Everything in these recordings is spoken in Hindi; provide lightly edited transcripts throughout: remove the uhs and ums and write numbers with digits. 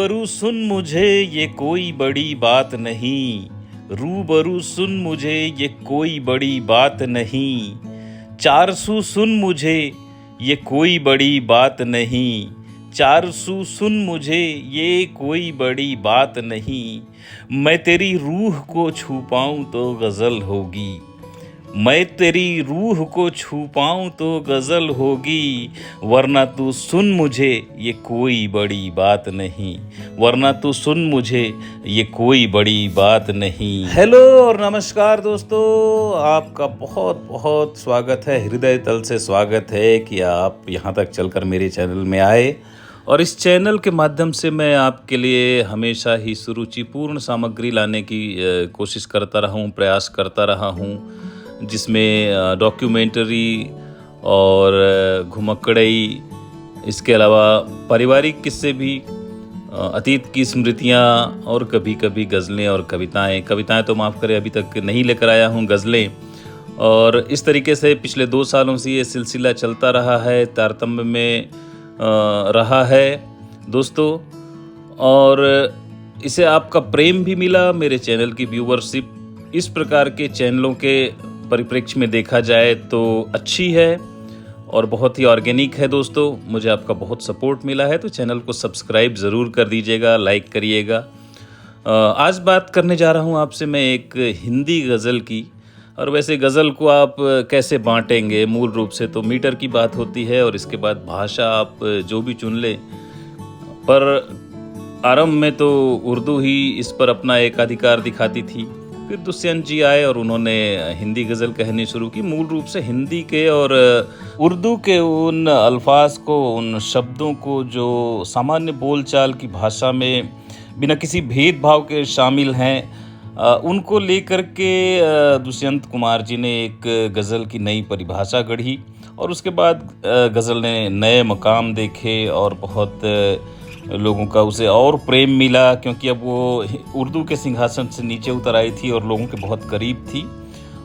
रूबरू सुन मुझे ये कोई बड़ी बात नहीं, रूबरू सुन मुझे ये कोई बड़ी बात नहीं, चारसू सुन मुझे ये कोई बड़ी बात नहीं, चारसू सुन मुझे ये कोई बड़ी बात नहीं। मैं तेरी रूह को छू पाऊं तो गज़ल होगी, मैं तेरी रूह को छू पाऊं तो गज़ल होगी, वरना तू सुन मुझे ये कोई बड़ी बात नहीं, वरना तू सुन मुझे ये कोई बड़ी बात नहीं। हेलो और नमस्कार दोस्तों, आपका बहुत बहुत स्वागत है, हृदय तल से स्वागत है कि आप यहाँ तक चलकर मेरे चैनल में आए। और इस चैनल के माध्यम से मैं आपके लिए हमेशा ही सुरुचिपूर्ण सामग्री लाने की कोशिश करता रहा हूँ, प्रयास करता रहा हूँ, जिसमें डॉक्यूमेंट्री और घुमक्कड़ई, इसके अलावा पारिवारिक किस्से भी, अतीत की स्मृतियाँ और कभी कभी गज़लें और कविताएं तो माफ़ करें अभी तक नहीं लेकर आया हूँ, गज़लें। और इस तरीके से पिछले 2 सालों से ये सिलसिला चलता रहा है, तारतम्य में रहा है दोस्तों। और इसे आपका प्रेम भी मिला, मेरे चैनल की व्यूवरशिप इस प्रकार के चैनलों के परिप्रेक्ष्य में देखा जाए तो अच्छी है और बहुत ही ऑर्गेनिक है दोस्तों। मुझे आपका बहुत सपोर्ट मिला है, तो चैनल को सब्सक्राइब ज़रूर कर दीजिएगा, लाइक करिएगा। आज बात करने जा रहा हूँ आपसे मैं एक हिंदी गज़ल की। और वैसे गज़ल को आप कैसे बांटेंगे, मूल रूप से तो मीटर की बात होती है और इसके बाद भाषा आप जो भी चुन लें, पर आरंभ में तो उर्दू ही इस पर अपना एकाधिकार दिखाती थी। फिर दुष्यंत जी आए और उन्होंने हिंदी गज़ल कहनी शुरू की। मूल रूप से हिंदी के और उर्दू के उन अल्फाज को, उन शब्दों को जो सामान्य बोलचाल की भाषा में बिना किसी भेदभाव के शामिल हैं, उनको लेकर के दुष्यंत कुमार जी ने एक गज़ल की नई परिभाषा गढ़ी। और उसके बाद गज़ल ने नए मकाम देखे और बहुत लोगों का उसे और प्रेम मिला, क्योंकि अब वो उर्दू के सिंहासन से नीचे उतर आई थी और लोगों के बहुत करीब थी।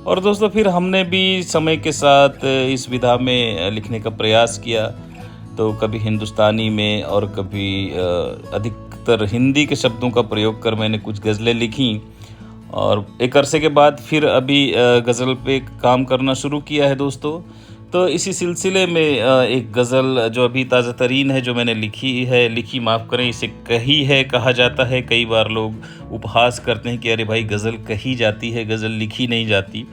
और दोस्तों फिर हमने भी समय के साथ इस विधा में लिखने का प्रयास किया, तो कभी हिंदुस्तानी में और कभी अधिकतर हिंदी के शब्दों का प्रयोग कर मैंने कुछ गज़लें लिखीं। और एक अरसे के बाद फिर अभी गज़ल पे काम करना शुरू किया है दोस्तों। तो इसी सिलसिले में एक गज़ल जो अभी ताज़ा तरीन है, जो मैंने लिखी माफ़ करें, इसे कही है कहा जाता है। कई बार लोग उपहास करते हैं कि अरे भाई गज़ल कही जाती है, गज़ल लिखी नहीं जाती।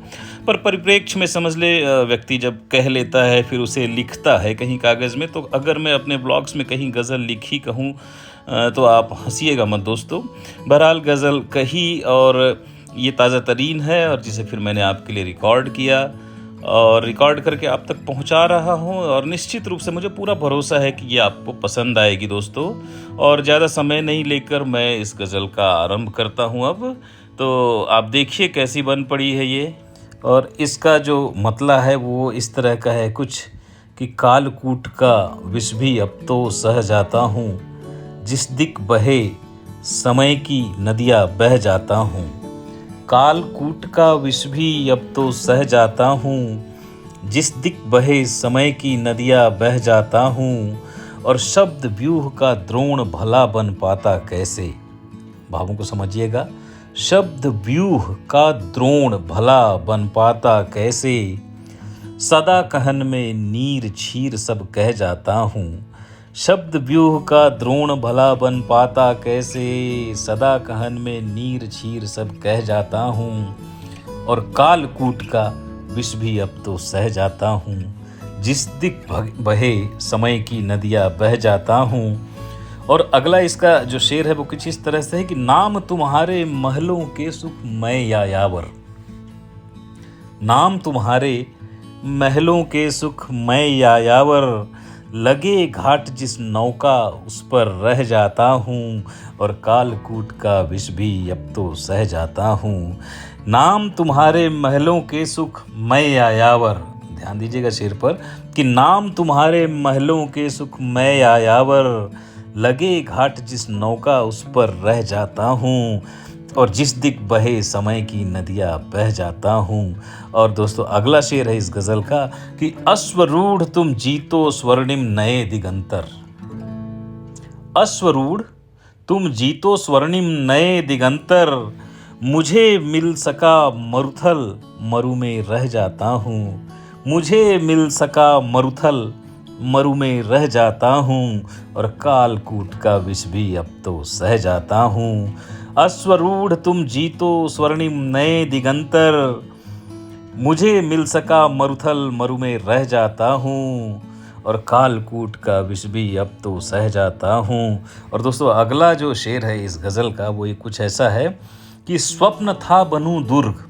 पर परिप्रेक्ष्य में समझ ले, व्यक्ति जब कह लेता है फिर उसे लिखता है कहीं कागज़ में। तो अगर मैं अपने ब्लॉग्स में कहीं गज़ल लिखी कहूँ तो आप हंसिएगा मत दोस्तों। बहरहाल गज़ल कही और ये ताज़ा तरीन है, और जिसे फिर मैंने आपके लिए रिकॉर्ड किया और रिकॉर्ड करके आप तक पहुंचा रहा हूं। और निश्चित रूप से मुझे पूरा भरोसा है कि ये आपको पसंद आएगी दोस्तों। और ज़्यादा समय नहीं लेकर मैं इस गज़ल का आरंभ करता हूं अब। तो आप देखिए कैसी बन पड़ी है ये। और इसका जो मतला है वो इस तरह का है कुछ कि कालकूट का विष भी अब तो सह जाता हूँ, जिस दिक बहे समय की नदियाँ बह जाता हूँ। कालकूट का विष भी अब तो सह जाता हूँ, जिस दिक बहे समय की नदियाँ बह जाता हूँ। और शब्द व्यूह का द्रोण भला बन पाता कैसे, भावों को समझिएगा। शब्द व्यूह का द्रोण भला बन पाता कैसे, सदा कहन में नीर छीर सब कह जाता हूँ। शब्द व्यूह का द्रोण भला बन पाता कैसे, सदा कहन में नीर छीर सब कह जाता हूँ। और कालकूट का विष भी अब तो सह जाता हूँ, जिस दिक बहे समय की नदियाँ बह जाता हूँ। और अगला इसका जो शेर है वो कुछ इस तरह से है कि नाम तुम्हारे महलों के सुख मैं या यावर, नाम तुम्हारे महलों के सुख मैं या यावर, लगे घाट जिस नौका उस पर रह जाता हूँ। और कालकूट का विष भी अब तो सह जाता हूँ। नाम तुम्हारे महलों के सुख मैं या यावर, ध्यान दीजिएगा शेर पर, कि नाम तुम्हारे महलों के सुख मैं या यावर, लगे घाट जिस नौका उस पर रह जाता हूँ। और जिस दिक बहे समय की नदियाँ बह जाता हूँ। और दोस्तों अगला शेर है इस गज़ल का कि अश्वरूढ़ तुम जीतो स्वर्णिम नए दिगंतर, अश्वरूढ़ तुम जीतो स्वर्णिम नए दिगंतर, मुझे मिल सका मरुथल, मरु में रह जाता हूँ। मुझे मिल सका मरुथल, मरु में रह जाता हूँ, और कालकूट का विष भी अब तो सह जाता हूँ। अश्वरूढ़ तुम जीतो स्वर्णिम नए दिगंतर, मुझे मिल सका मरुथल, मरु में रह जाता हूँ, और कालकूट का विष भी अब तो सह जाता हूँ। और दोस्तों अगला जो शेर है इस गज़ल का वो कुछ ऐसा है कि स्वप्न था बनूं दुर्ग,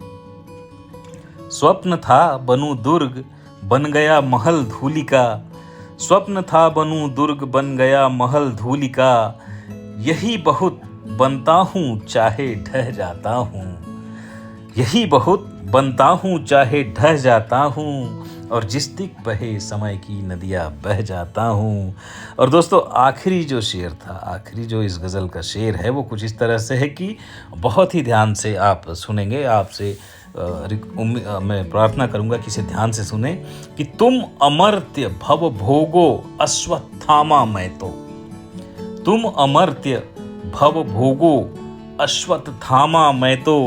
स्वप्न था बनूं दुर्ग, बन गया महल धूलि का। स्वप्न था बनूं दुर्ग, बन गया महल धूलि का। यही बहुत बनता हूँ चाहे ढह जाता हूँ, यही बहुत बनता हूँ चाहे ढह जाता हूँ, और जिस दिक बहे समय की नदियाँ बह जाता हूँ। और दोस्तों आखिरी जो शेर था, आखिरी जो इस गज़ल का शेर है वो कुछ इस तरह से है कि बहुत ही ध्यान से आप सुनेंगे। आपसे मैं प्रार्थना करूंगा कि इसे ध्यान से सुने कि तुम अमर्त्य भव भोगो अश्वत्थामा मैं तो, तुम अमर्त्य भव भोगो अश्वत्थामा मैं तो,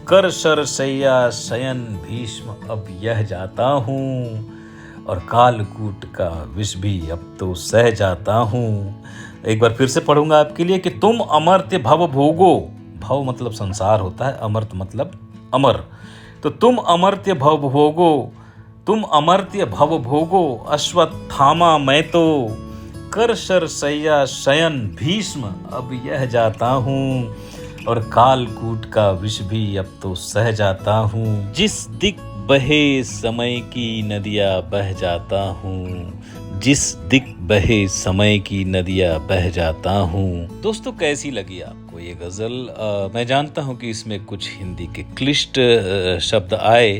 कर शर शैया शयन भीष्म अब यह जाता हूँ, और कालकूट का विष भी अब तो सह जाता हूँ। एक बार फिर से पढ़ूंगा आपके लिए कि तुम अमर्त्य भव भोगो, भव मतलब संसार होता है, अमर्त मतलब अमर, तो तुम अमर्त्य भव भोगो, तुम अमर्त्य भव भोगो अश्वत्थामा मैं तो, कर शर शैया शयन भीष्म अब यह जाता हूँ, और कालकूट का विष भी अब तो सह जाता हूँ। जिस दिक बहे समय की नदियाँ बह जाता हूँ, जिस दिक बहे समय की नदियाँ बह जाता हूँ। दोस्तों कैसी लगी आपको ये गज़ल? मैं जानता हूँ कि इसमें कुछ हिंदी के क्लिष्ट शब्द आए,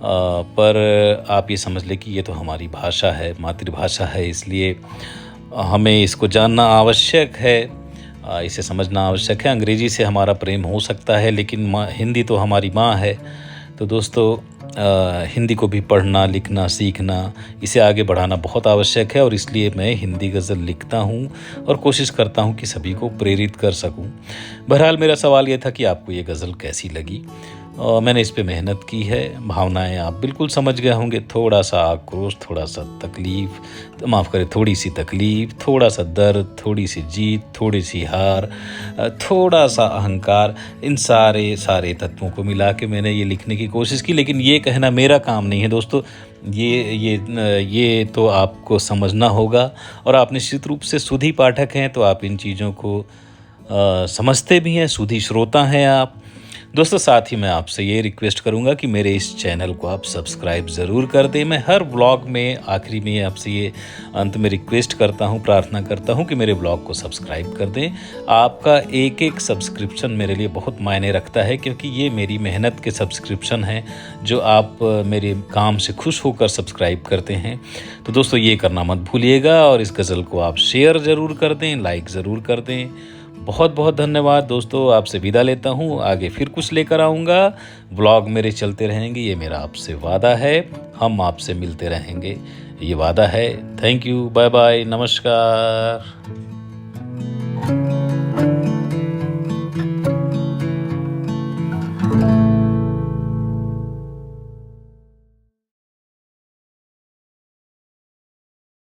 पर आप ये समझ लें कि ये तो हमारी भाषा है, मातृभाषा है, इसलिए हमें इसको जानना आवश्यक है, इसे समझना आवश्यक है। अंग्रेजी से हमारा प्रेम हो सकता है लेकिन हिंदी तो हमारी माँ है। तो दोस्तों हिंदी को भी पढ़ना, लिखना, सीखना, इसे आगे बढ़ाना बहुत आवश्यक है, और इसलिए मैं हिंदी गज़ल लिखता हूँ और कोशिश करता हूँ कि सभी को प्रेरित कर सकूँ। बहरहाल मेरा सवाल ये था कि आपको ये गज़ल कैसी लगी। मैंने इस पे मेहनत की है। भावनाएं आप बिल्कुल समझ गए होंगे, थोड़ा सा आक्रोश, थोड़ा सा तकलीफ़, तो माफ़ करें, थोड़ी सी तकलीफ़, थोड़ा सा दर्द, थोड़ी सी जीत, थोड़ी सी हार, थोड़ा सा अहंकार, इन सारे तत्वों को मिला के मैंने ये लिखने की कोशिश की। लेकिन ये कहना मेरा काम नहीं है दोस्तों, ये तो आपको समझना होगा, और आप निश्चित रूप से सुधी पाठक हैं तो आप इन चीज़ों को समझते भी हैं, सुधी श्रोता हैं आप। दोस्तों साथ ही मैं आपसे ये रिक्वेस्ट करूंगा कि मेरे इस चैनल को आप सब्सक्राइब ज़रूर कर दें। मैं हर व्लॉग में आखिरी में आपसे ये अंत में रिक्वेस्ट करता हूँ, प्रार्थना करता हूँ कि मेरे व्लॉग को सब्सक्राइब कर दें। आपका एक एक सब्सक्रिप्शन मेरे लिए बहुत मायने रखता है, क्योंकि ये मेरी मेहनत के सब्सक्रिप्शन हैं जो आप मेरे काम से खुश होकर सब्सक्राइब करते हैं। तो दोस्तों ये करना मत भूलिएगा, और इस गज़ल को आप शेयर ज़रूर कर दें, लाइक ज़रूर कर दें। बहुत बहुत धन्यवाद दोस्तों, आपसे विदा लेता हूँ। आगे फिर कुछ लेकर आऊँगा, व्लॉग मेरे चलते रहेंगे, ये मेरा आपसे वादा है। हम आपसे मिलते रहेंगे, ये वादा है। थैंक यू, बाय बाय, नमस्कार।